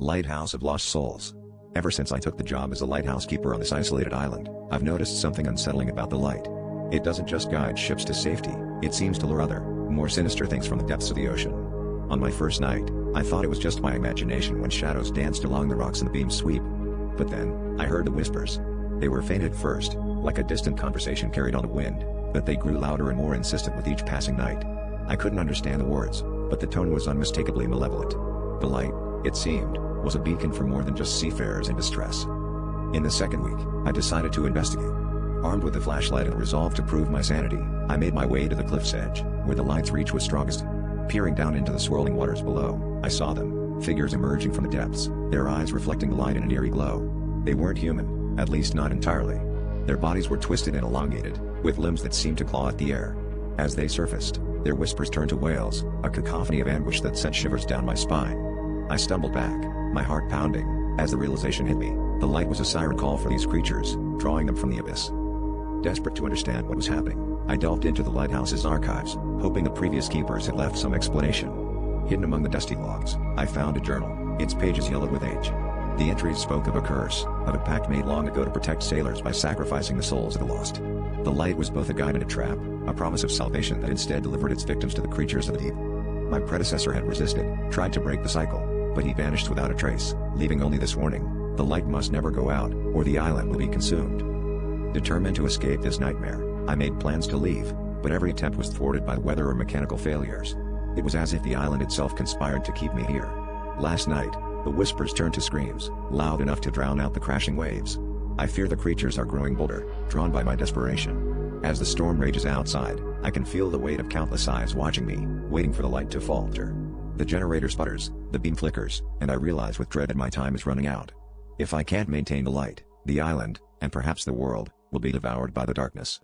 Lighthouse of Lost Souls. Ever since I took the job as a lighthouse keeper on this isolated island, I've noticed something unsettling about the light. It doesn't just guide ships to safety, it seems to lure other, more sinister things from the depths of the ocean. On my first night, I thought it was just my imagination when shadows danced along the rocks in the beam sweep. But then, I heard the whispers. They were faint at first, like a distant conversation carried on the wind, but they grew louder and more insistent with each passing night. I couldn't understand the words, but the tone was unmistakably malevolent. The light, it seemed, was a beacon for more than just seafarers in distress. In the second week, I decided to investigate. Armed with a flashlight and resolved to prove my sanity, I made my way to the cliff's edge, where the light's reach was strongest. Peering down into the swirling waters below, I saw them, figures emerging from the depths, their eyes reflecting the light in an eerie glow. They weren't human, at least not entirely. Their bodies were twisted and elongated, with limbs that seemed to claw at the air. As they surfaced, their whispers turned to wails, a cacophony of anguish that sent shivers down my spine. I stumbled back, my heart pounding, as the realization hit me. The light was a siren call for these creatures, drawing them from the abyss. Desperate to understand what was happening, I delved into the lighthouse's archives, hoping the previous keepers had left some explanation. Hidden among the dusty logs, I found a journal, its pages yellowed with age. The entries spoke of a curse, of a pact made long ago to protect sailors by sacrificing the souls of the lost. The light was both a guide and a trap, a promise of salvation that instead delivered its victims to the creatures of the deep. My predecessor had resisted, tried to break the cycle, but he vanished without a trace, leaving only this warning: the light must never go out, or the island will be consumed. Determined to escape this nightmare, I made plans to leave, but every attempt was thwarted by weather or mechanical failures. It was as if the island itself conspired to keep me here. Last night, the whispers turned to screams, loud enough to drown out the crashing waves. I fear the creatures are growing bolder, drawn by my desperation. As the storm rages outside, I can feel the weight of countless eyes watching me, waiting for the light to falter. The generator sputters, the beam flickers, and I realize with dread that my time is running out. If I can't maintain the light, the island, and perhaps the world, will be devoured by the darkness.